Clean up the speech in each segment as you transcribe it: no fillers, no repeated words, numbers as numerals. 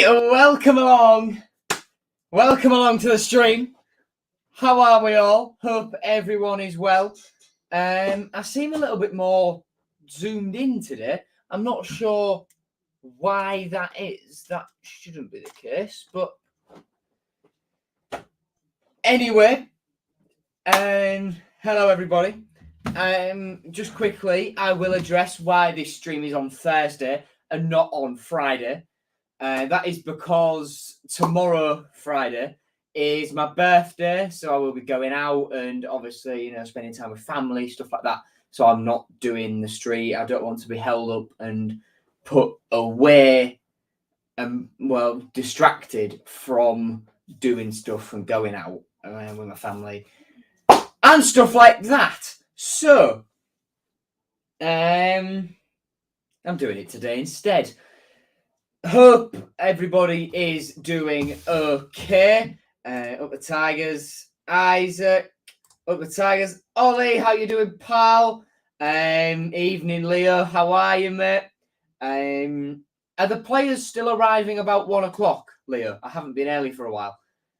Right, welcome along to the stream. How are we all? Hope everyone is well. I seem a little bit more zoomed in today. I'm not sure why that is. That shouldn't be the case, but anyway, hello everybody. Just quickly, I will address why this stream is on Thursday and not on Friday. That is because tomorrow, Friday, is my birthday, so I will be going out and obviously, spending time with family, stuff like that. So I'm not doing the street. I don't want to be held up and put away and, distracted from doing stuff and going out with my family and stuff like that. So, I'm doing it today instead. Hope everybody is doing okay. Up the Tigers, Isaac. Up the Tigers, Ollie. How you doing, pal? Evening, Leo. How are you, mate? Are the players still arriving about 1 o'clock, Leo? I haven't been early for a while.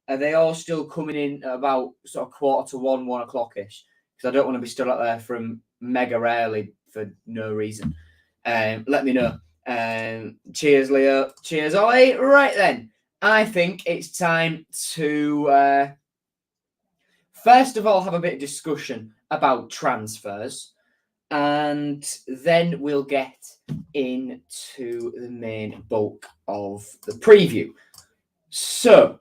Are they all still coming in at about sort of 1:45, 1 o'clock-ish? Because I don't want to be stood up there from mega early for no reason. Let me know. Cheers, Leo. Cheers, Ollie. Right then, I think it's time to first of all have a bit of discussion about transfers, and then we'll get into the main bulk of the preview. So,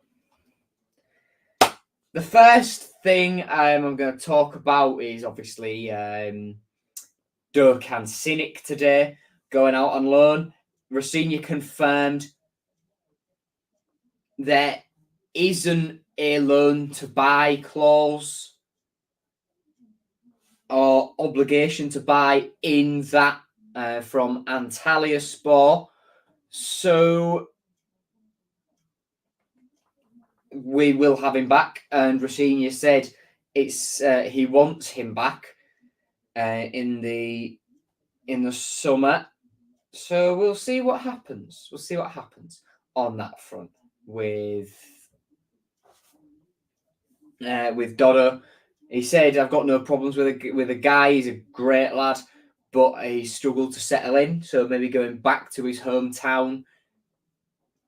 the first thing I'm going to talk about is obviously Durkan Sinek today. Going out on loan. Rosenior confirmed there isn't a loan to buy clause or obligation to buy in that from Antalyaspor. So we will have him back. And Rosenior said he wants him back in the summer. So we'll see what happens. We'll see what happens on that front with Dodo. He said, "I've got no problems with a guy. He's a great lad, but he struggled to settle in. So maybe going back to his hometown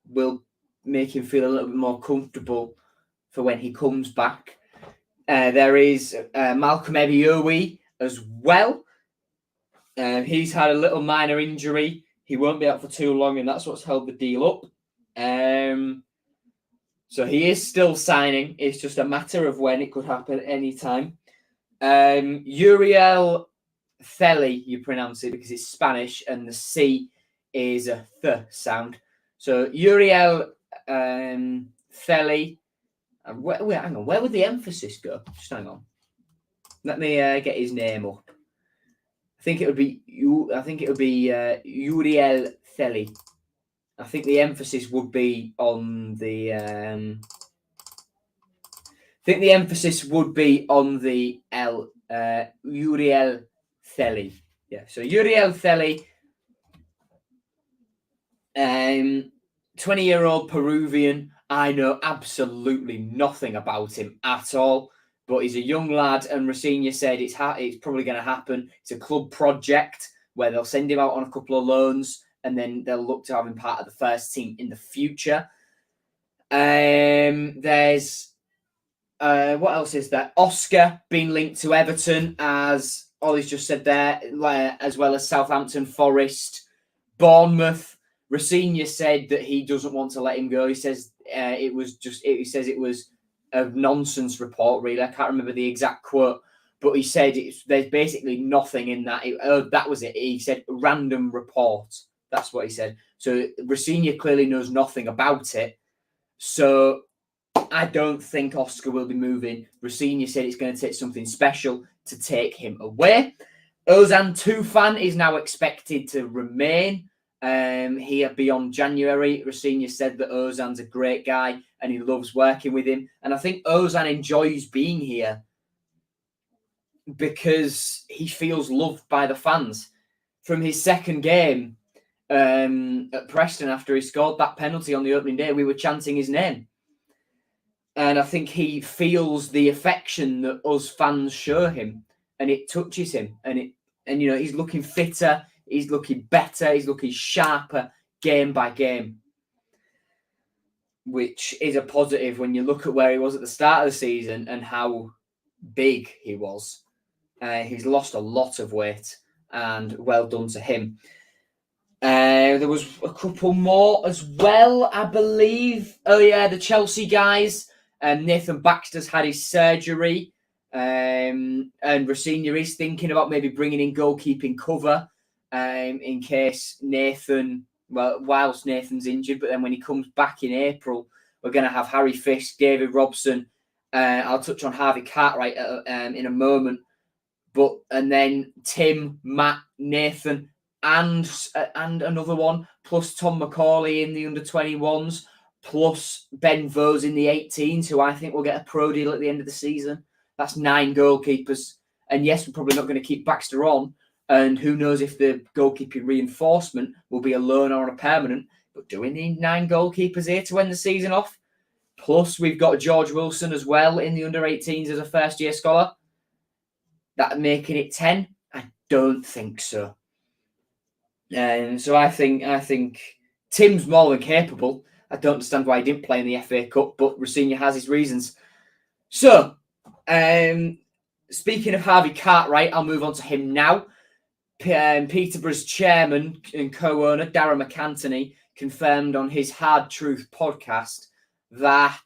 will make him feel a little bit more comfortable for when he comes back." There is Malcolm Ebiowei as well. He's had a little minor injury. He won't be out for too long, and that's what's held the deal up. So he is still signing. It's just a matter of when it could happen any time. Uriel Theli, you pronounce it because it's Spanish, and the C is a th sound. So Uriel Theli. Wait, hang on. Where would the emphasis go? Just hang on. Let me get his name up. I think it would be Uriel Theli. I think the emphasis would be on the. I think the emphasis would be on the L. Uriel Theli. Yeah. So Uriel Theli, 20-year-old Peruvian. I know absolutely nothing about him at all. But he's a young lad, and Rosenior said it's probably going to happen. It's a club project where they'll send him out on a couple of loans, and then they'll look to have him part of the first team in the future. There's what else is there? Oscar being linked to Everton, as Ollie's just said there, as well as Southampton, Forest, Bournemouth. Rosenior said that he doesn't want to let him go. He says it was a nonsense report, really. I can't remember the exact quote, but he said there's basically nothing in that. That was it. He said random report. That's what he said. So Rosenior clearly knows nothing about it. So I don't think Oscar will be moving. Rosenior said it's going to take something special to take him away. Ozan Tufan is now expected to remain here beyond January. Rosenior said that Ozan's a great guy and he loves working with him. And I think Ozan enjoys being here because he feels loved by the fans. From his second game, at Preston after he scored that penalty on the opening day. We were chanting his name. And I think he feels the affection that us fans show him, and it touches him. And he's looking fitter, he's looking better, he's looking sharper game by game, which is a positive when you look at where he was at the start of the season and how big he was. He's lost a lot of weight, and well done to him. There was a couple more as well, I believe. Oh yeah, the Chelsea guys. Nathan Baxter's had his surgery, and Rosenior is thinking about maybe bringing in goalkeeping cover in case whilst Nathan's injured. But then when he comes back in April, we're going to have Harry Fisk, David Robson. I'll touch on Harvey Cartwright in a moment. And then Tim, Matt, Nathan, and another one, plus Tom McCauley in the under-21s, plus Ben Vose in the 18s, who I think will get a pro deal at the end of the season. That's 9 goalkeepers. And yes, we're probably not going to keep Baxter on. And who knows if the goalkeeping reinforcement will be a loan or a permanent. But do we need 9 goalkeepers here to end the season off? Plus, we've got George Wilson as well in the under-18s as a first-year scholar. That making it 10? I don't think so. So I think Tim's more than capable. I don't understand why he didn't play in the FA Cup, but Rosenior has his reasons. So, speaking of Harvey Cartwright, I'll move on to him now. Peterborough's chairman and co-owner, Darragh McAntony, confirmed on his Hard Truth podcast that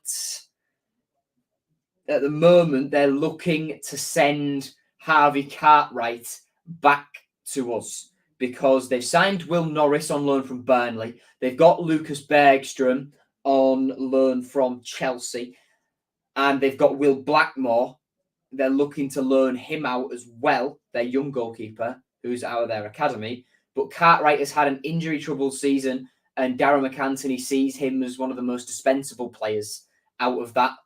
at the moment they're looking to send Harvey Cartwright back to us because they've signed Will Norris on loan from Burnley. They've got Lucas Bergstrom on loan from Chelsea. And they've got Will Blackmore. They're looking to loan him out as well, their young goalkeeper, who's out of their academy. But Cartwright has had an injury-troubled season, and Darragh McAntony sees him as one of the most dispensable players out of that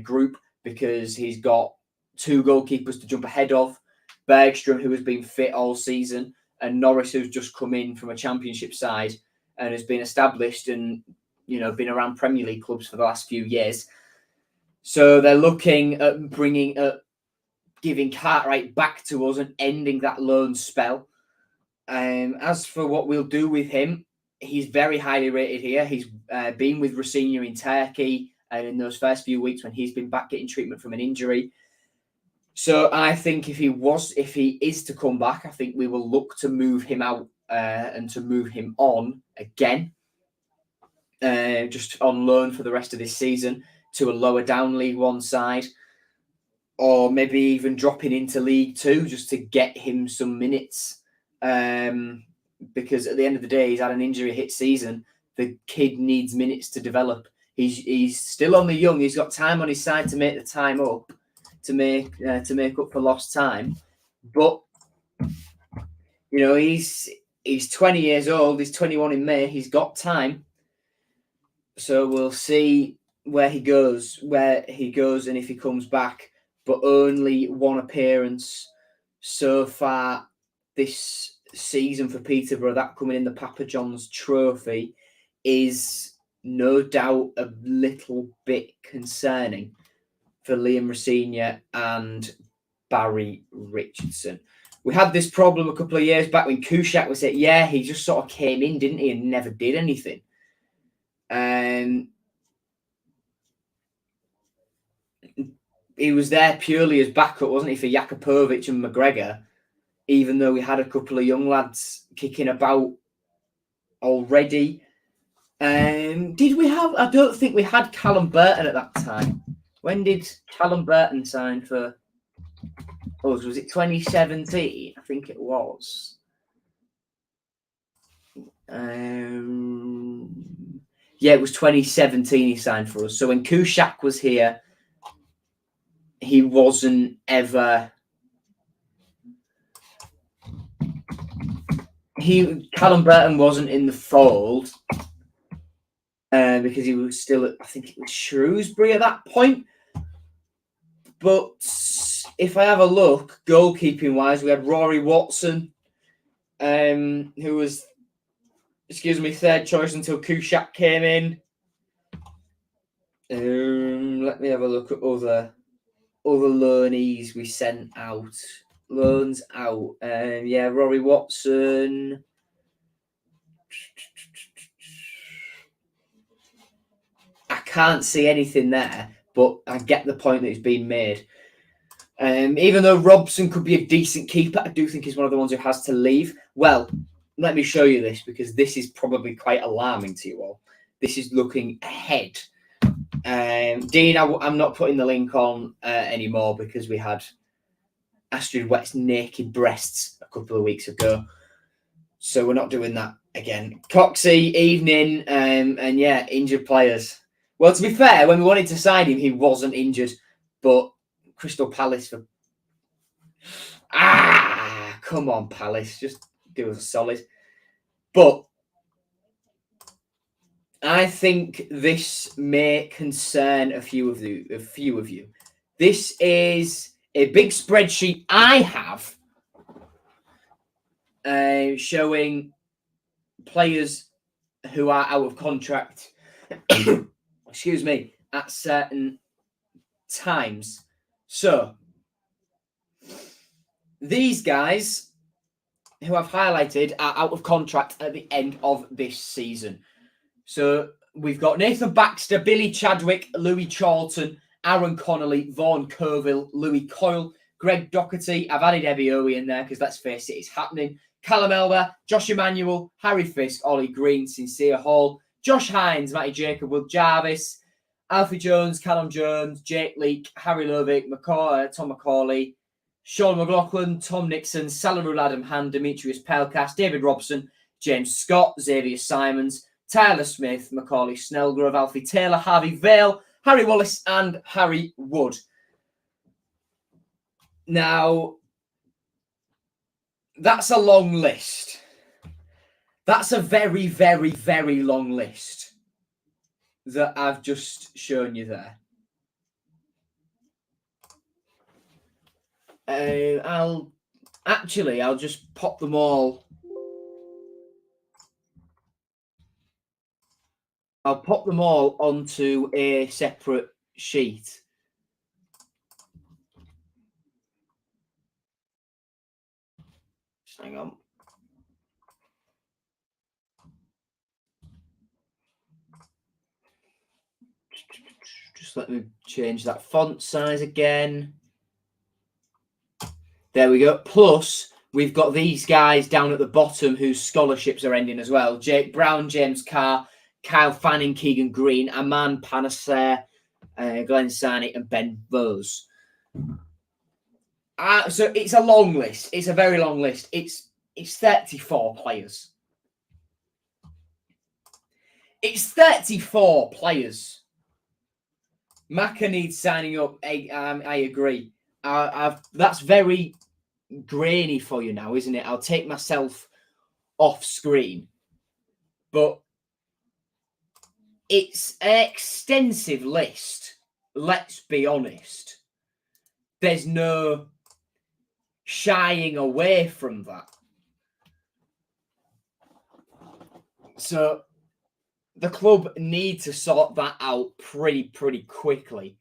group because he's got 2 goalkeepers to jump ahead of. Bergstrom, who has been fit all season, and Norris, who's just come in from a championship side and has been established and been around Premier League clubs for the last few years. So they're looking at giving Cartwright back to us and ending that loan spell. As for what we'll do with him, he's very highly rated here. He's been with Rosenior in Turkey and in those first few weeks when he's been back getting treatment from an injury. So I think if he is to come back, I think we will look to move him out and to move him on again, just on loan for the rest of this season to a lower down League One side, or maybe even dropping into League Two just to get him some minutes. Because at the end of the day, he's had an injury hit season. The kid needs minutes to develop. He's still only young. He's got time on his side to make the time up. To make up for lost time, but he's 20 years old. He's 21 in May. He's got time, so we'll see where he goes, and if he comes back. But only 1 appearance so far this season for Peterborough. That coming in the Papa John's Trophy is no doubt a little bit concerning for Liam Rosenior and Barry Richardson. We had this problem a couple of years back when Kushak was it. Yeah, he just sort of came in, didn't he, and never did anything. He was there purely as backup, wasn't he, for Jakupovic and McGregor, even though we had a couple of young lads kicking about already. Did we have... I don't think we had Callum Burton at that time. When did Callum Burton sign for us? Was it 2017? I think it was. Yeah, it was 2017 he signed for us. So when Kushak was here, he wasn't ever... Callum Burton wasn't in the fold because he was still at, I think it was Shrewsbury at that point. But if I have a look, goalkeeping wise, we had Rory Watson, who was third choice until Kushak came in. Let me have a look at other loanees we sent out. Loans out. Yeah, Rory Watson. I can't see anything there, but I get the point that it's been made. Even though Robson could be a decent keeper, I do think he's one of the ones who has to leave. Well, let me show you this, because this is probably quite alarming to you all. This is looking ahead. Dean, I'm not putting the link on anymore because we had Astrid Wett's naked breasts a couple of weeks ago. So we're not doing that again. Coxey, evening, and yeah, injured players. Well, to be fair, when we wanted to sign him, he wasn't injured, but Crystal Palace for... come on, Palace, just do us a solid. But I think this may concern a few of you. This is a big spreadsheet I have showing players who are out of contract excuse me, at certain times. So these guys who I've highlighted are out of contract at the end of this season. So we've got Nathan Baxter, Billy Chadwick, Louis Charlton, Aaron Connolly, Vaughan Colville, Louis Coyle, Greg Doherty. I've added Ebiowi in there because, let's face it, it's happening. Callum Elder, Josh Emmanuel, Harry Fisk, Ollie Green, Sincere Hall, Josh Hines, Matty Jacob, Will Jarvis, Alfie Jones, Callum Jones, Jake Leake, Harry Lovick, Tom Macaulay, Sean McLaughlin, Tom Nixon, Salarul Adam Hand, Demetrius Pelkas, David Robson, James Scott, Xavier Simons, Tyler Smith, Macaulay Snellgrove, Alfie Taylor, Harvey Vale, Harry Wallace, and Harry Wood. Now, that's a long list. That's a very, very, very long list that I've just shown you there. I'll just pop them all. I'll pop them all onto a separate sheet. Just hang on. Just let me change that font size again. There we go. Plus, we've got these guys down at the bottom whose scholarships are ending as well. Jake Brown, James Carr, Kyle Fanning, Keegan Green, Aman Panaser, Glenn Sarney, and Ben Bose. So it's a long list. It's a very long list. It's 34 players. It's 34 players. Maka needs signing up. I agree. That's very grainy for you now, isn't it? I'll take myself off screen. But it's an extensive list. Let's be honest. There's no shying away from that. So the club need to sort that out pretty quickly.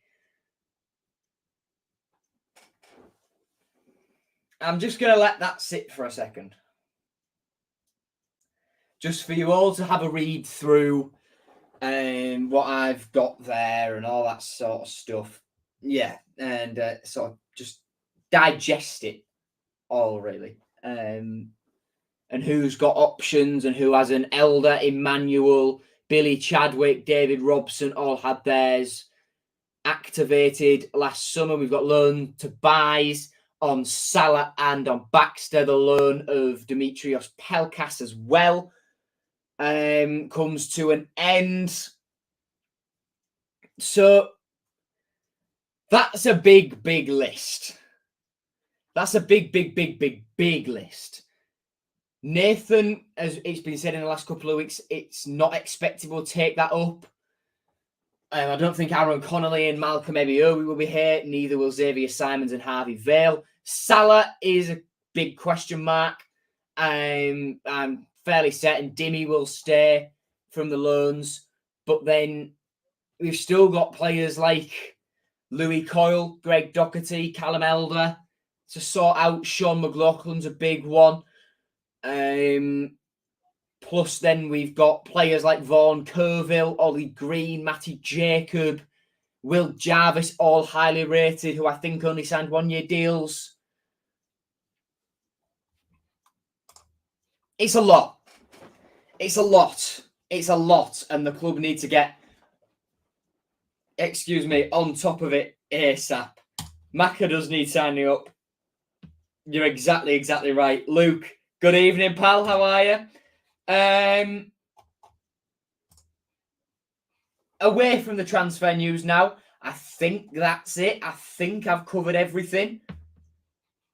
I'm just going to let that sit for a second. Just for you all to have a read through what I've got there and all that sort of stuff. Yeah, and sort of just digest it all, really. And who's got options and who has an Elder, Emmanuel, Billy Chadwick, David Robson, all had theirs activated last summer. We've got loan to buys on Salah and on Baxter. The loan of Demetrios Pelkas as well comes to an end. So that's a big list. That's a big list. Nathan, as it's been said in the last couple of weeks, it's not expected we'll take that up. I don't think Aaron Connolly and Malcolm Ebiowi will be here. Neither will Xavier Simons and Harvey Vale. Salah is a big question mark. Fair fairly set, and Dimmy will stay from the loans. But then we've still got players like Louis Coyle, Greg Docherty, Callum Elder to sort out. Sean McLaughlin's a big one. Plus, then we've got players like Vaughan Kerville, Ollie Green, Matty Jacob, Will Jarvis, all highly rated, who I think only signed 1-year deals. It's a lot. It's a lot. It's a lot. And the club need to get, on top of it ASAP. Maka does need signing up. You're exactly right. Luke, good evening, pal. How are you? Away from the transfer news now. I think that's it. I think I've covered everything.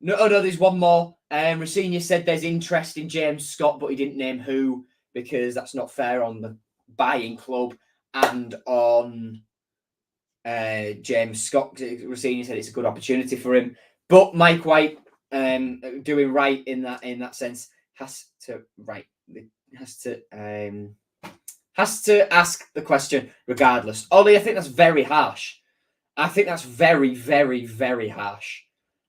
No, there's one more. Rossini said there's interest in James Scott, but he didn't name who, because that's not fair on the buying club and on James Scott. Rossini said it's a good opportunity for him. But Mike White, doing right in that sense, has to ask the question regardless. Ollie, I think that's very harsh. I think that's very, very, very harsh.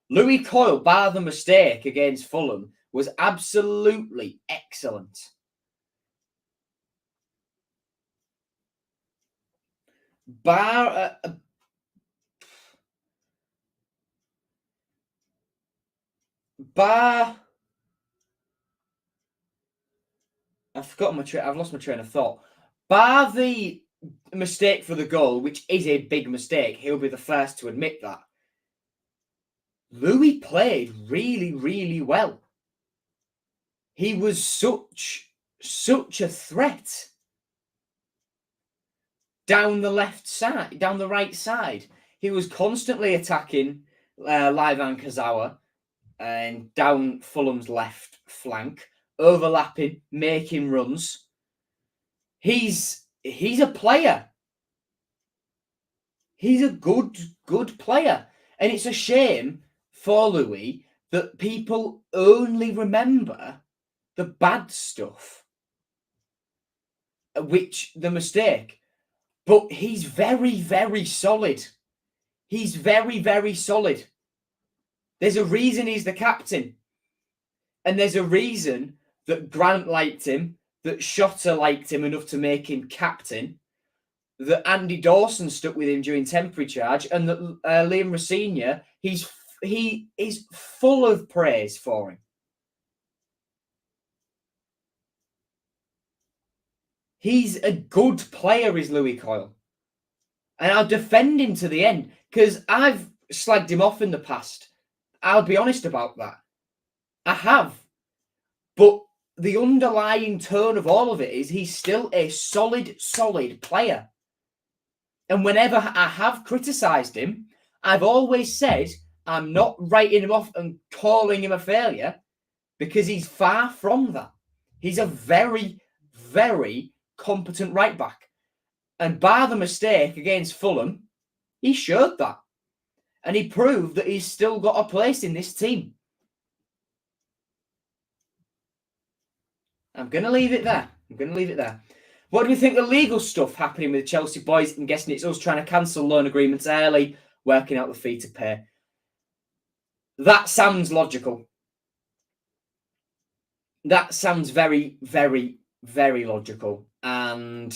Louis Coyle, bar the mistake against Fulham, was absolutely excellent. Bar I've lost my train of thought. Bar the mistake for the goal, which is a big mistake, he'll be the first to admit that. Louis played really, really well. He was such a threat down the right side. He was constantly attacking Livan Kazawa and down Fulham's left flank, overlapping, making runs. He's a player. He's a good player. And it's a shame for Louis that people only remember the bad stuff, the mistake. But he's very, very solid. He's very, very solid. There's a reason he's the captain. And there's a reason that Grant liked him, that Shotta liked him enough to make him captain, that Andy Dawson stuck with him during temporary charge, and that Liam Rossini, he is full of praise for him. He's a good player, is Louis Coyle. And I'll defend him to the end, because I've slagged him off in the past. I'll be honest about that. I have. But the underlying tone of all of it is he's still a solid player. And whenever I have criticised him, I've always said I'm not writing him off and calling him a failure, because he's far from that. He's a very, very competent right back. And bar the mistake against Fulham, he showed that. And he proved that he's still got a place in this team. I'm going to leave it there. What do we think of the legal stuff happening with the Chelsea boys? I'm guessing it's us trying to cancel loan agreements early, working out the fee to pay. That sounds logical. That sounds very, very, very logical. And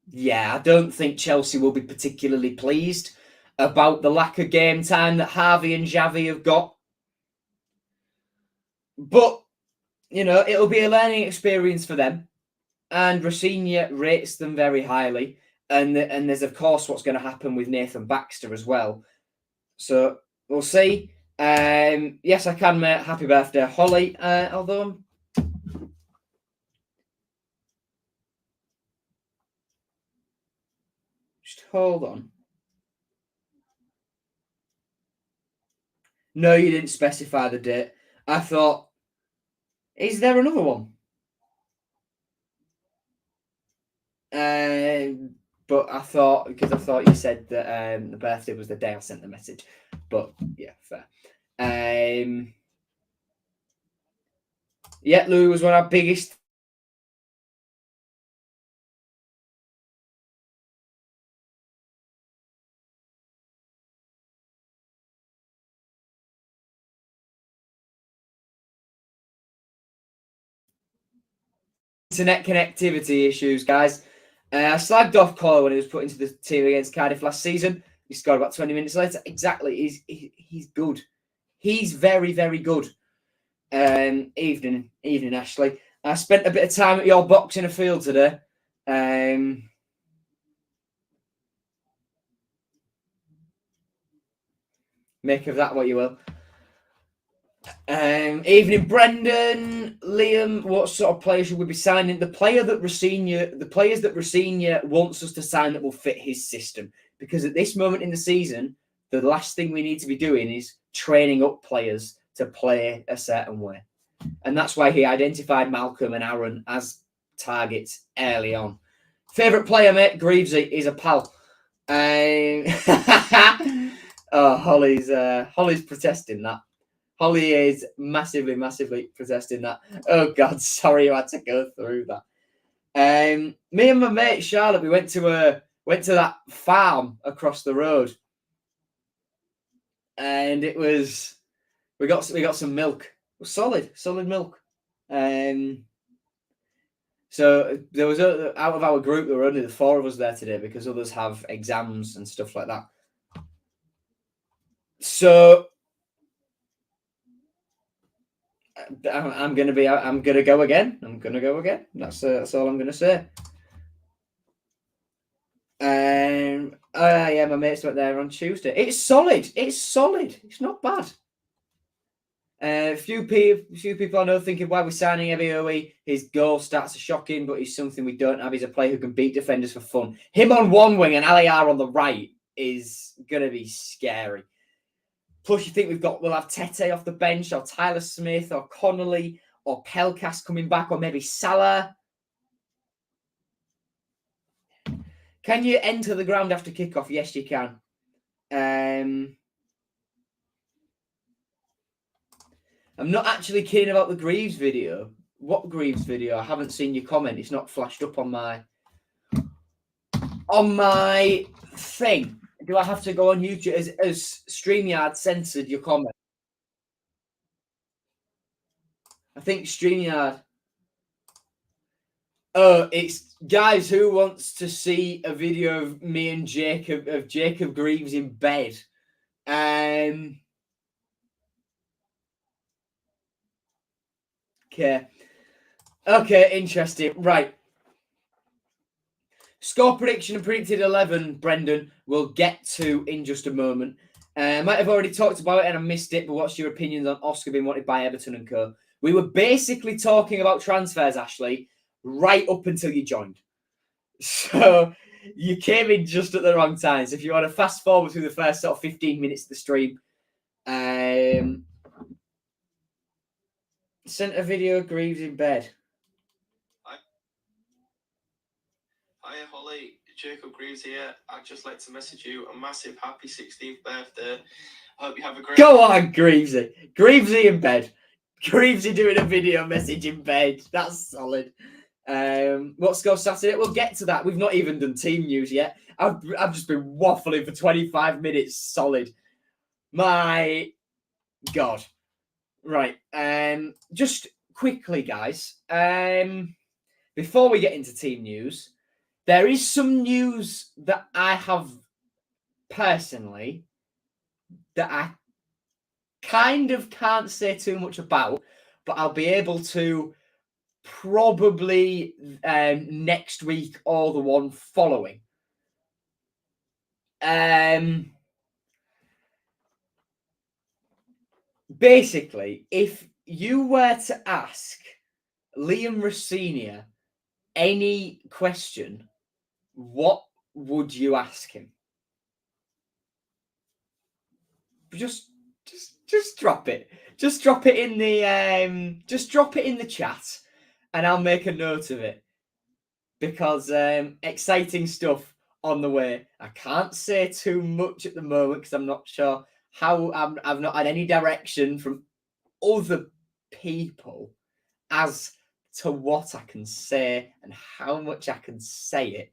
yeah, I don't think Chelsea will be particularly pleased about the lack of game time that Harvey and Xavi have got. But, it'll be a learning experience for them. And Rossini rates them very highly. And there's, of course, what's going to happen with Nathan Baxter as well. So we'll see. Yes, I can, mate. Happy birthday, Holly. Although just hold on. No, you didn't specify the date. I thought, is there another one? But I thought you said that the birthday was the day I sent the message. But yeah, fair. Yeah, Louis was one of our biggest. Internet connectivity issues, guys. I slagged off Collar when he was put into the team against Cardiff last season. He scored about 20 minutes later. Exactly. He's good. He's very, very good. Evening, Ashley. I spent a bit of time at your box in a field today. Make of that what you will. Evening, Brendan, Liam. What sort of players should we be signing? The players that Rossini wants us to sign that will fit his system. Because at this moment in the season, the last thing we need to be doing is training up players to play a certain way, and that's why he identified Malcolm and Aaron as targets early on. Favorite player, mate? Greavesy is a pal. Oh, Holly's protesting that. Holly is massively, massively protesting that. Oh God, sorry you had to go through that. Me and my mate Charlotte, we went to that farm across the road, and it was we got some milk. It was solid milk. So there was out of our group, there were only the 4 of us there today because others have exams and stuff like that. So I'm gonna go again. That's all I'm gonna say. Yeah, my mates went there on Tuesday. It's solid. It's not bad. Few people I know thinking, why we're signing Ebioe. His goal stats are shocking, but he's something we don't have. He's a player who can beat defenders for fun. Him on one wing and Aliar on the right is gonna be scary. Plus, you think we'll have Tete off the bench, or Tyler Smith, or Connolly, or Pelkas coming back, or maybe Salah. Can you enter the ground after kickoff? Yes, you can. I'm not actually kidding about the Greaves video. What Greaves video? I haven't seen your comment. It's not flashed up on my thing. Do I have to go on YouTube? As StreamYard censored your comment? I think StreamYard. Oh, it's guys who wants to see a video of me and Jacob Greaves in bed. Okay, interesting. Right. Score prediction and predicted 11, Brendan, we'll get to in just a moment. I might have already talked about it and I missed it, but what's your opinions on Oscar being wanted by Everton and co? We were basically talking about transfers, Ashley, right up until you joined. So you came in just at the wrong time. So if you want to fast forward through the first sort of 15 minutes of the stream, sent a video of Greaves in bed. Hi, Holly. Jacob Greaves here. I'd just like to message you a massive happy 16th birthday. I hope you have a great... Go on, Greavesy. Greavesy in bed. Greavesy doing a video message in bed. That's solid. What's go Saturday? We'll get to that. We've not even done team news yet. I've just been waffling for 25 minutes solid. My God. Right. Just quickly, guys. Before we get into team news, there is some news that I have personally that I kind of can't say too much about, but I'll be able to probably next week or the one following. Basically, if you were to ask Liam Rossini any question, what would you ask him? Just drop it. Just drop it in the chat, and I'll make a note of it because exciting stuff on the way. I can't say too much at the moment because I'm not sure how. I've not had any direction from other people as to what I can say and how much I can say it.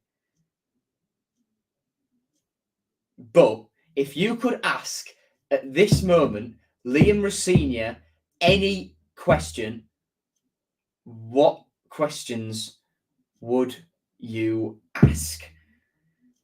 But if you could ask at this moment Liam Rosenior any question, what questions would you ask?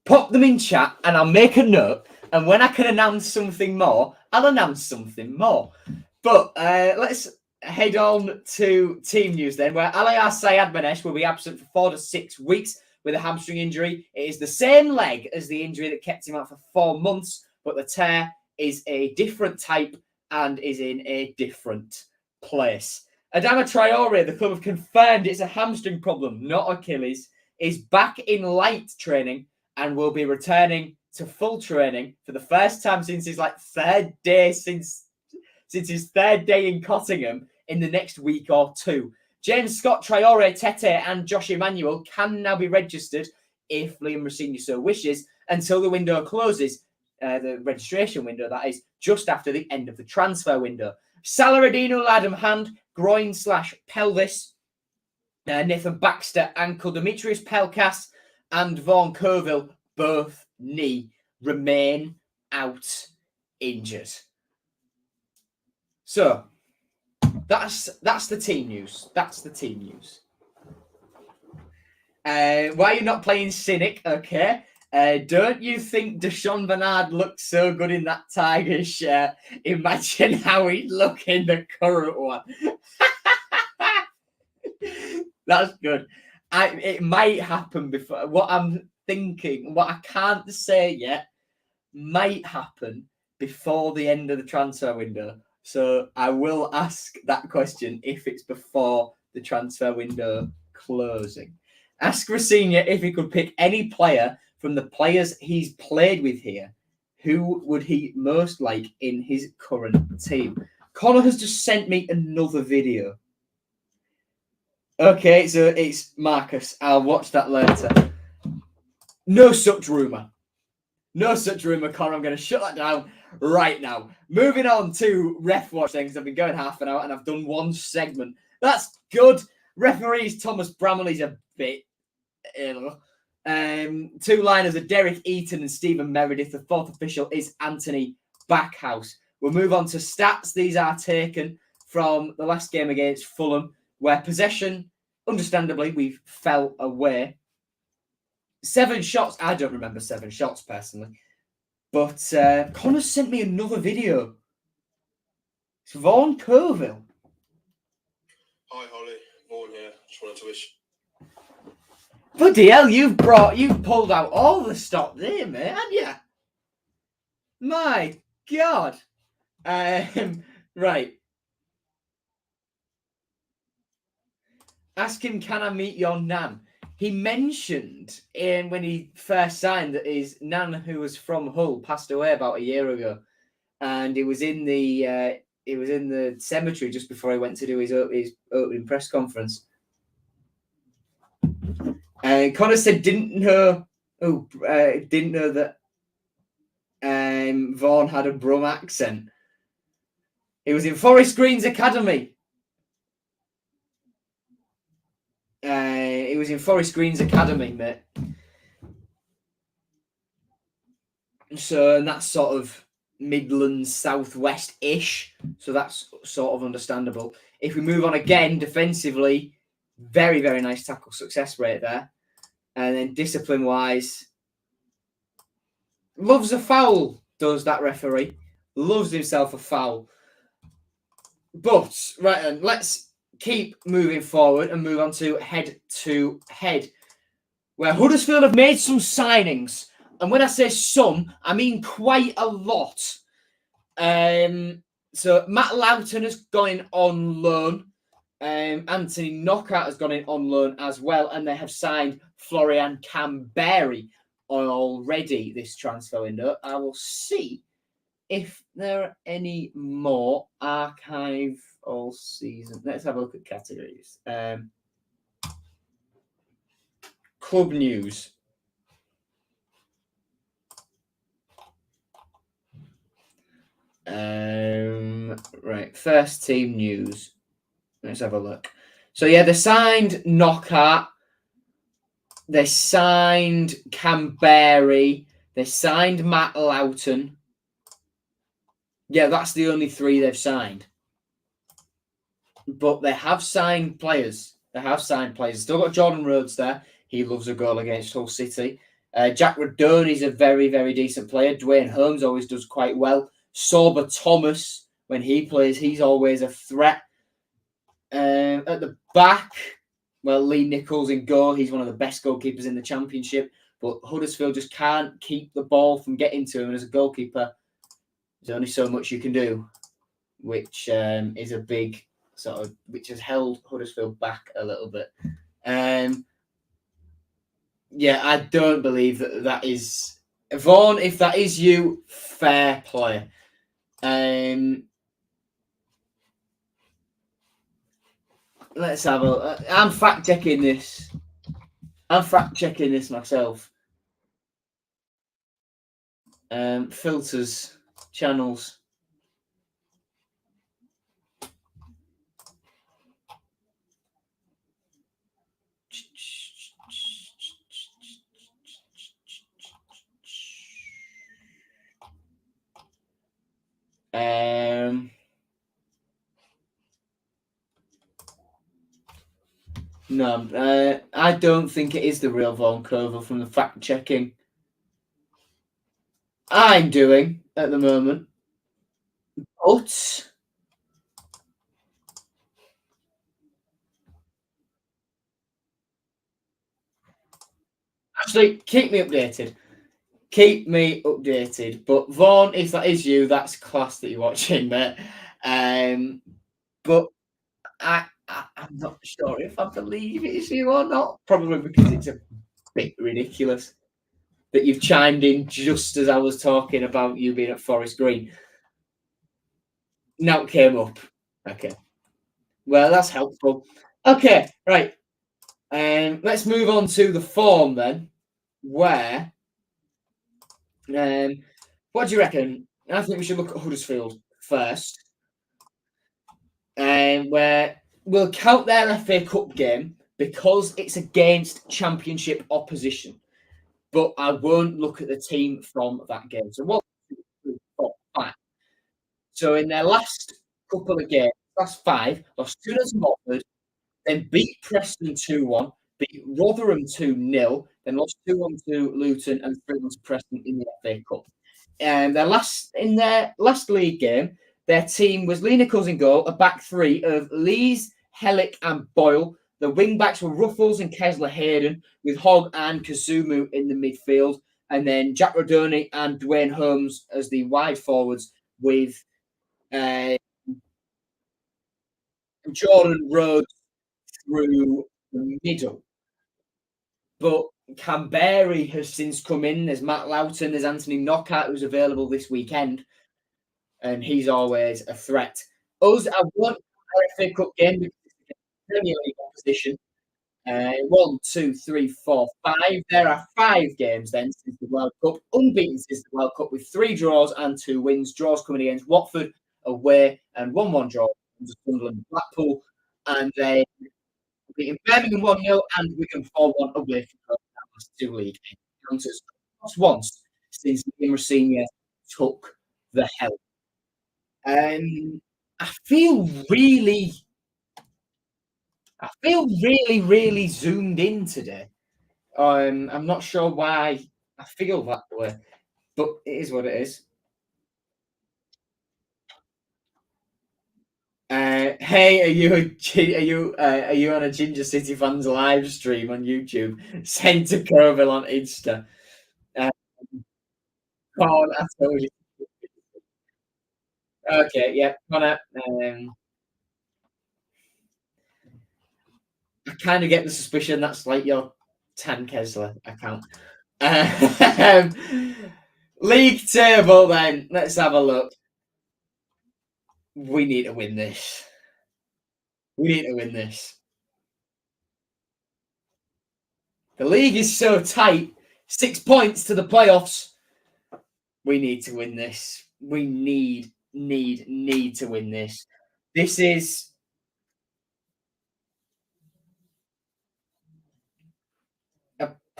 Pop them in chat and I'll make a note. And when I can announce something more, I'll announce something more. But let's head on to team news then, where Alayar Sayadmanesh will be absent for 4 to 6 weeks with a hamstring injury. It is the same leg as the injury that kept him out for 4 months, but the tear is a different type and is in a different place. Adama Traore, the club have confirmed it's a hamstring problem, not Achilles, is back in light training and will be returning to full training for the first time since his third day since his third day in Cottingham in the next week or two. James Scott, Traore, Tete and Josh Emmanuel can now be registered if Liam Rosenior so wishes until the window closes, the registration window that is, just after the end of the transfer window. Saladino Adam Hand, groin/pelvis, Nathan Baxter ankle, Demetrius Pelkas and Vaughan Colville both knee remain out injured. So that's the team news. That's the team news. Why are you not playing Cynic? Okay. Don't you think Deshaun Bernard looked so good in that Tigers shirt? Imagine how he'd look in the current one. That's good. It might happen before. What I'm thinking, what I can't say yet, might happen before the end of the transfer window. So I will ask that question if it's before the transfer window closing. Ask Rosenior if he could pick any player from the players he's played with here. Who would he most like in his current team? Connor has just sent me another video. Okay, so it's Marcus. I'll watch that later. No such rumour. No such rumour, Connor. I'm going to shut that down right now. Moving on to Ref Watch things. I've been going half an hour and I've done one segment. That's good. Referees Thomas Bramley's a bit ill. Two liners are Derek Eaton and Stephen Meredith. The fourth official is Anthony Backhouse. We'll move on to stats. These are taken from the last game against Fulham, where possession, understandably, we fell away. 7 shots. I don't remember 7 shots personally. But Connor sent me another video. It's Vaughan Colville. Hi, Holly. Vaughan here. Just wanted to wish. Bloody hell, you've pulled out all the stop there, mate, haven't you? My God. Right. Ask him, can I meet your nan? He mentioned when he first signed that his nan, who was from Hull, passed away about a year ago, and he was in the cemetery just before he went to do his opening press conference. Connor said didn't know that Vaughan had a Brum accent. He was in Forest Green's Academy. He was in Forest Green's Academy, mate. So, and that's sort of Midlands, Southwest-ish. So that's sort of understandable. If we move on again, defensively, very, very nice tackle success rate there. And then discipline-wise, loves a foul, does that referee. Loves himself a foul. But, right then, let's keep moving forward and move on to head-to-head, where Huddersfield have made some signings. And when I say some, I mean quite a lot. So Matt Loughton has gone in on loan. Anthony Knockout has gone in on loan as well. And they have signed Florian Camberry already this transfer window. I will see if there are any more archive all season. Let's have a look at categories. Club news. Right, first team news. Let's have a look. So yeah, they signed Knockout. They signed Canberry. They signed Matt Loughton. Yeah, that's the only 3 they've signed. But they have signed players. Still got Jordan Rhodes there. He loves a goal against Hull City. Jack Radoni's a very, very decent player. Dwayne Holmes always does quite well. Sorba Thomas, when he plays, he's always a threat. At the back, well, Lee Nichols in goal. He's one of the best goalkeepers in the Championship. But Huddersfield just can't keep the ball from getting to him. And as a goalkeeper, there's only so much you can do, which is a big which has held Huddersfield back a little bit. Yeah, I don't believe that is Vaughan. If that is you, fair play. Let's have a. I'm fact checking this. Myself. Filters, channels. No, I don't think it is the real Vaughan Cover from the fact checking I'm doing at the moment. But actually, keep me updated. But Vaughan, if that is you, that's class that you're watching, mate. But I'm not sure if I believe it's you or not. Probably because it's a bit ridiculous that you've chimed in just as I was talking about you being at Forest Green. Now it came up. Okay. Well, that's helpful. Okay, right. Let's move on to the form then, where what do you reckon? I think we should look at Huddersfield first, where we'll count their FA Cup game because it's against Championship opposition. But I won't look at the team from that game. So what? So in their last couple of games, last 5, lost 2-0 to Watford, then beat Preston 2-1, beat Rotherham 2-0, then lost 2-1 to Luton and 3-1 to Preston in the FA Cup. And in their last league game, their team was Lee Nichols in goal, a back 3 of Lees, Hellick and Boyle. The wing backs were Ruffles and Kesler Hayden, with Hogg and Kazumu in the midfield, and then Jack Rodoni and Dwayne Holmes as the wide forwards, with Jordan Rhodes through the middle. But Canberry has since come in. There's Matt Loughton, there's Anthony Knockout, who's available this weekend, and he's always a threat. I want our FA Cup game because it's a Premier League opposition. 1, 2, 3, 4, 5. There are 5 games then since the World Cup, unbeaten since the World Cup, with 3 draws and 2 wins. Draws coming against Watford away and 1-1 draw against Sunderland, Blackpool, and then beating Birmingham 1-0 and Wigan 4-1 away from home. That was 2 league games. Just once since Ian Rossini took the helm. I feel really, really zoomed in today. I'm not sure why I feel that way, but it is what it is. Hey, are you on a Ginger City fans live stream on YouTube? Send to Corbell on Insta. Come on, I told you. Okay, yeah, Connor. I kind of get the suspicion that's like your Tan Kesler account. League table, then. Let's have a look. We need to win this. The league is so tight. 6 points to the playoffs. We need to win this. We need to win this. This is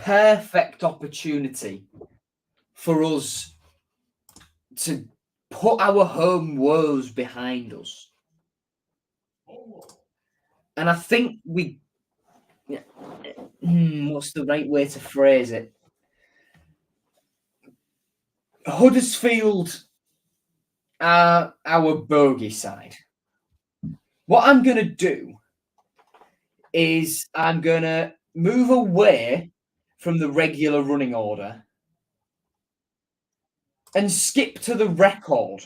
perfect opportunity for us to put our home woes behind us. And I think what's the right way to phrase it? Huddersfield are our bogey side. What I'm going to do is I'm going to move away from the regular running order and skip to the record.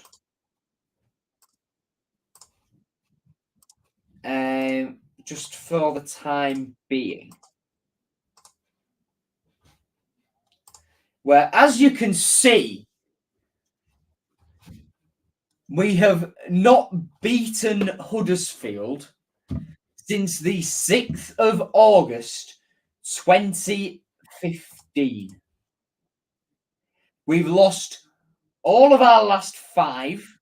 Just for the time being. Where, as you can see, we have not beaten Huddersfield since the 6th of August, 2015. We've lost all of our last 5.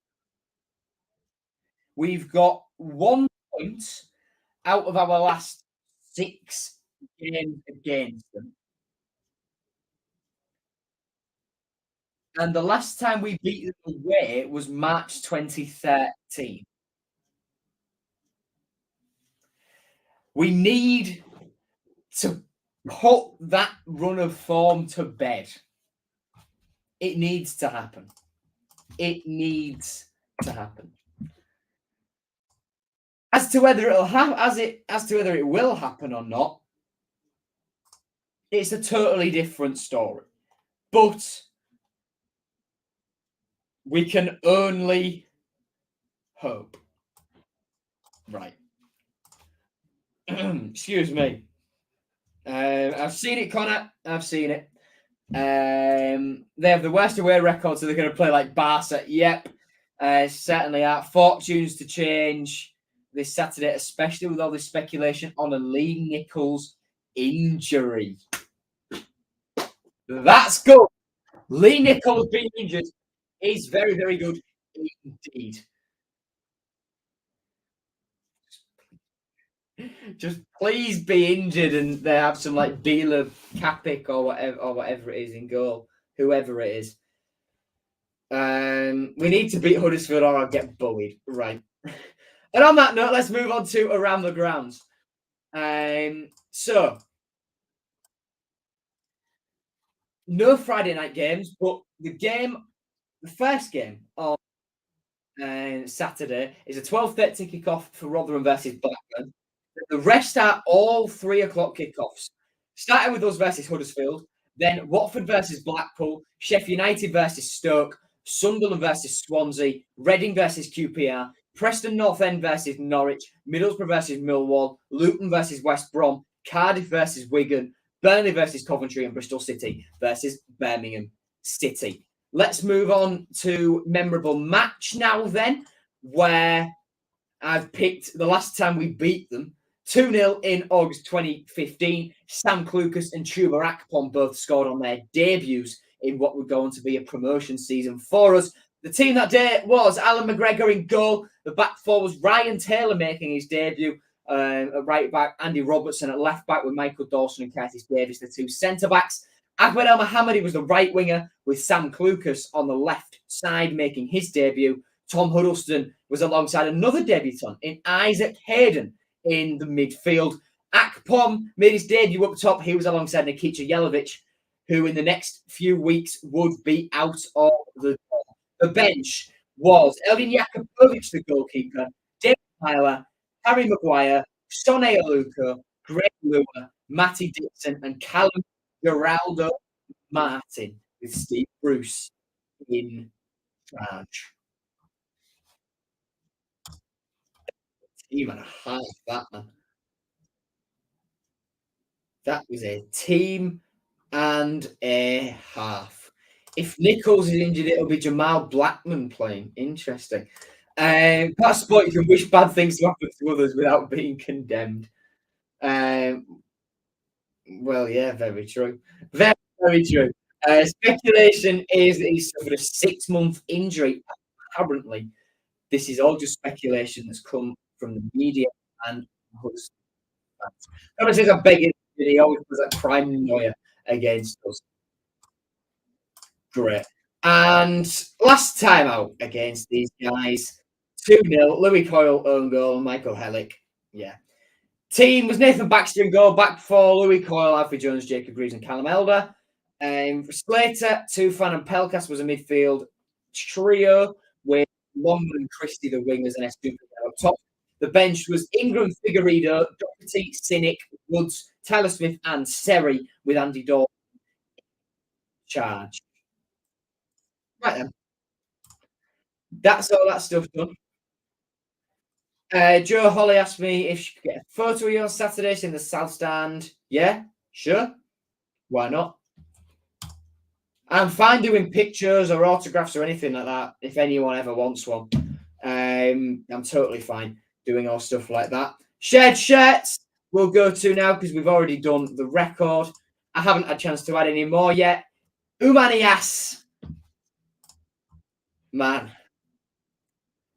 We've got 1 point out of our last 6 games against them. And the last time we beat them away was March 2013. We need to put that run of form to bed. It needs to happen. It needs to happen. As to whether it'll as to whether it will happen or not, it's a totally different story. But we can only hope. Right. Excuse me. I've seen it, Connor. I've seen it. They have the worst away record, so they're going to play like Barca. Yep. Certainly are. Fortunes to change this Saturday, especially with all this speculation on a Lee Nichols injury. That's good. Lee Nichols being injured is very, very good indeed. Just please be injured and they have some like Bila Kapik or whatever it is in goal, whoever it is. We need to beat Huddersfield or I'll get bullied. Right. And on that note, let's move on to Around the Grounds. So, no Friday night games, but the first game on Saturday is a 12:30 kickoff for Rotherham versus Blackburn. The rest are all 3 o'clock kickoffs. Starting with us versus Huddersfield, then Watford versus Blackpool, Sheffield United versus Stoke, Sunderland versus Swansea, Reading versus QPR, Preston North End versus Norwich, Middlesbrough versus Millwall, Luton versus West Brom, Cardiff versus Wigan, Burnley versus Coventry, and Bristol City versus Birmingham City. Let's move on to memorable match now then, where I've picked the last time we beat them. 2-0 in August 2015. Sam Clucas and Chuba Akpom both scored on their debuts in what would go on to be a promotion season for us. The team that day was Alan McGregor in goal. The back four was Ryan Taylor making his debut. At right back, Andy Robertson at left back with Michael Dawson and Curtis Davis, the 2 centre backs. Ahmed El Mohammadi was the right winger with Sam Clucas on the left side making his debut. Tom Huddleston was alongside another debutant in Isaac Hayden in the midfield. Akpom made his debut up top. He was alongside Nikica Jelavic, who in the next few weeks would be out of the door. The bench was Eldin Jakubovic, the goalkeeper, David Tyler, Harry Maguire, Sonny Aluko, Greg Lua, Matty Dixon, and Callum Geraldo Martin with Steve Bruce in charge. Team and a half, that man. That was a team and a half. If Nichols is injured, it'll be Jamal Blackman playing. Interesting. That's sport you can wish bad things to happen to others without being condemned. Well, yeah, very true. Very, very true. Speculation is that he suffered a 6-month injury. Apparently, this is all just speculation that's come from the media and Huddersfield fans. Ever since I beg it, he always was a crime lawyer against us. Great. And last time out against these guys, 2-0, Louis Coyle, own goal, Michael Hellick. Yeah. Team was Nathan Baxter in goal, back four, Louis Coyle, Alfie Jones, Jacob Greaves, and Callum Elder. Slater, Tufan, and Pelkas was a midfield trio with Longman and Christie, the wingers, and Estupinian up top. The bench was Ingram, Figueiredo, Doherty, Cynic, Woods, Tyler Smith, and Seri, with Andy Daw charge. Right then. That's all that stuff done. Joe Holly asked me if she could get a photo of you on Saturday in the South Stand. Yeah, sure. Why not? I'm fine doing pictures or autographs or anything like that if anyone ever wants one. I'm totally fine doing all stuff like that. Shared shirts we'll go to now because we've already done the record. I haven't had a chance to add any more yet. Umanias. Man.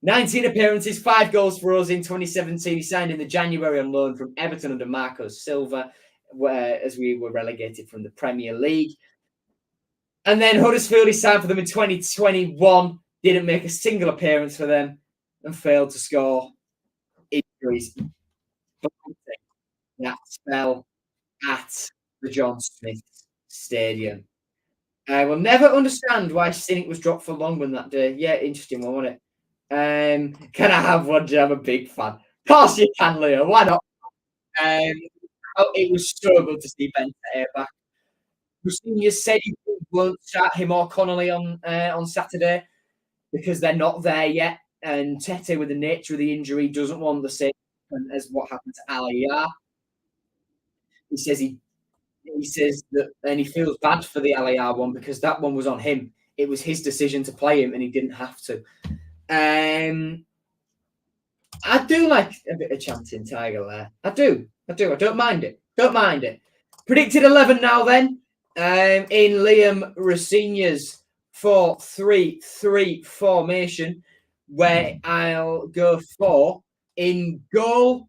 19 appearances, 5 goals for us in 2017. He signed in the January on loan from Everton under Marco Silva, as we were relegated from the Premier League. And then Huddersfield, he signed for them in 2021, didn't make a single appearance for them, and failed to score. Injuries. That spell at the John Smith Stadium. I will never understand why Cynic was dropped for Longman that day. Yeah, interesting one, wasn't it? Can I have one? I'm a big fan. Of course you can, Leo. Why not? It was so good to see Ben Tete back. Rusenia said he won't start him or Connolly on Saturday because they're not there yet. And Tete, with the nature of the injury, doesn't want the same as what happened to Aliyah. He says that, and he feels bad for the Aliyah one because that one was on him. It was his decision to play him, and he didn't have to. I do like a bit of chanting Tiger there. I do. I don't mind it. Predicted 11 now then. In Liam Rosenia's 4-3-3 formation, where I'll go for in goal,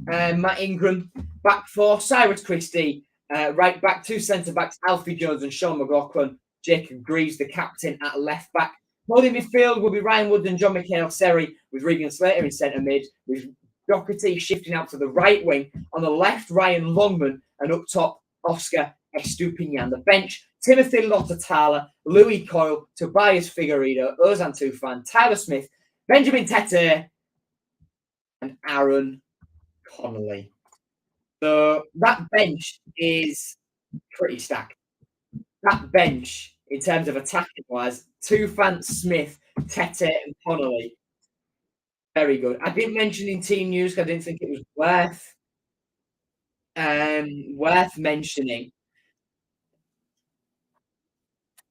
Matt Ingram, back four, Cyrus Christie, right back, 2 centre backs, Alfie Jones and Sean McLaughlin, Jacob Greaves, the captain, at left back. Holding midfield will be Ryan Wood and John McHale Seri, with Regan Slater in centre mid, with Doherty shifting out to the right wing. On the left, Ryan Longman, and up top, Oscar Estupinian. The bench, Timothy Lotatala, Louis Coyle, Tobias Figueiredo, Ozan Tufan, Tyler Smith, Benjamin Tete, and Aaron Connolly. So that bench is pretty stacked. That bench, in terms of attacking wise, Tufan, Smith, Tete, and Connolly. Very good. I didn't mention in team news because I didn't think it was worth mentioning.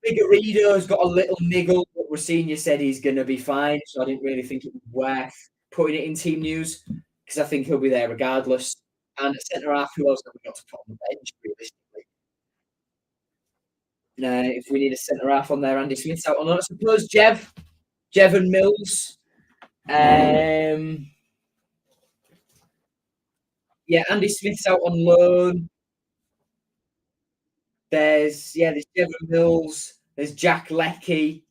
Figueiredo's got a little niggle, but Rosenia said he's going to be fine, so I didn't really think it was worth putting it in team news because I think he'll be there regardless. And at centre half, who else have we got to put on the bench realistically? If we need a centre half on there, Andy Smith's out on loan. I suppose Jev and Mills. Yeah, Andy Smith's out on loan. There's Jev and Mills. There's Jack Leckie,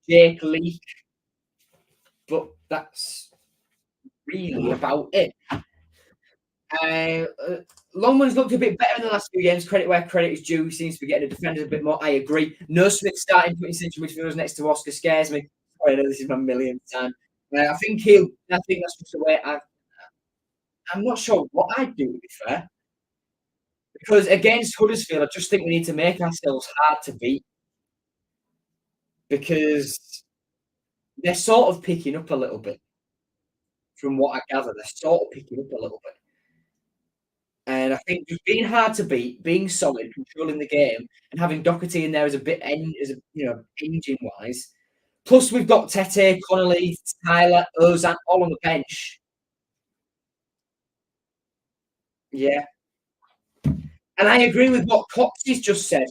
Jake Leake. But that's really about it. Longman's looked a bit better in the last few games. Credit where credit is due. He seems to be getting the defenders a bit more. I agree. No Smith starting putting central midfielders next to Oscar scares me. Sorry, I know this is my millionth time. I think that's just the way I'm not sure what I'd do, to be fair. Because against Huddersfield, I just think we need to make ourselves hard to beat. Because they're sort of picking up a little bit. From what I gather, they're sort of picking up a little bit. And I think just being hard to beat, being solid, controlling the game, and having Doherty in there as a bit, engine-wise. Plus, we've got Tete, Connolly, Tyler, Ozan, all on the bench. Yeah. And I agree with what Coxey's just said.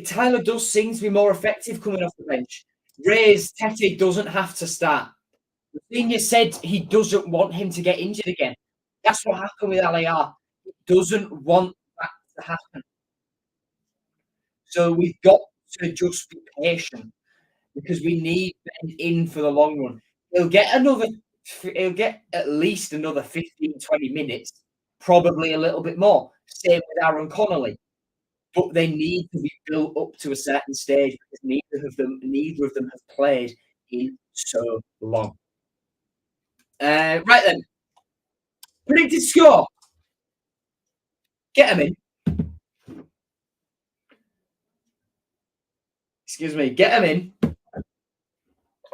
Tyler does seem to be more effective coming off the bench. Tete doesn't have to start. Senior said he doesn't want him to get injured again. That's what happened with LAR. It doesn't want that to happen. So we've got to just be patient because we need Ben in for the long run. He'll get at least another 15, 20 minutes, probably a little bit more. Same with Aaron Connolly. But they need to be built up to a certain stage because neither of them have played in so long. Right then. Predicted score. Get him in. Excuse me. Get him in.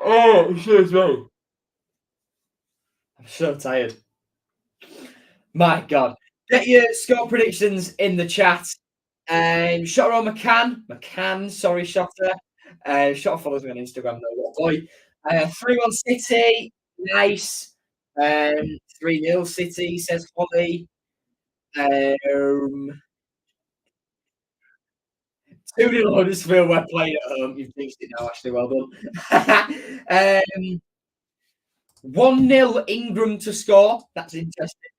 Oh, excuse me. I'm so tired. My God. Get your score predictions in the chat. Shotter on McCann, sorry, Shotter. Shotter follows me on Instagram, though. What a boy. 3-1 City. Nice. 3-0 City, says Holly. 2-0 Huddersfield, we're playing at home. You've fixed it now, Ashley. Well done. 1-0 Ingram to score. That's interesting.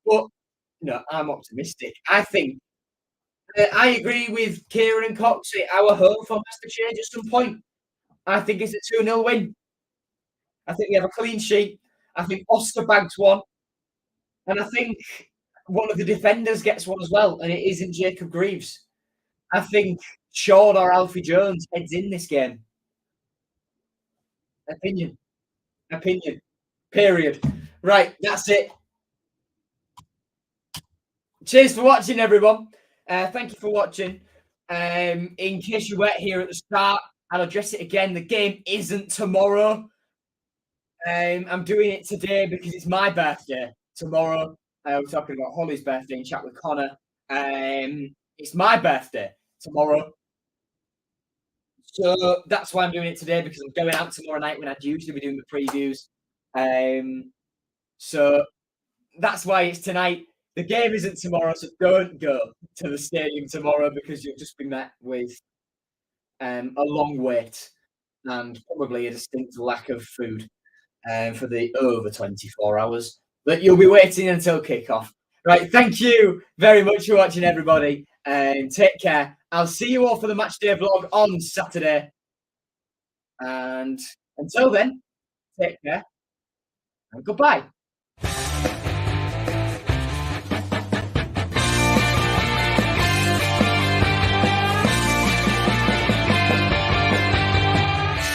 But no, I'm optimistic. I think I agree with Kieran and Cox. Our home form has to change at some point. I think it's a 2-0 win. I think we have a clean sheet. I think Oscar bags one. And I think one of the defenders gets one as well. And it isn't Jacob Greaves. I think Sean or Alfie Jones heads in this game. Opinion. Period. Right, that's it. Cheers for watching, everyone. Thank you for watching. In case you weren't here at the start, I'll address it again. The game isn't tomorrow. I'm doing it today because it's my birthday. Tomorrow, we're talking about Holly's birthday and chat with Connor. It's my birthday tomorrow. So that's why I'm doing it today, because I'm going out tomorrow night when I'd usually be doing the previews. So that's why it's tonight. The game isn't tomorrow, so don't go to the stadium tomorrow because you'll just be met with a long wait and probably a distinct lack of food for the over 24 hours. But you'll be waiting until kickoff. Right, thank you very much for watching, everybody, and take care. I'll see you all for the Matchday vlog on Saturday. And until then, take care and goodbye.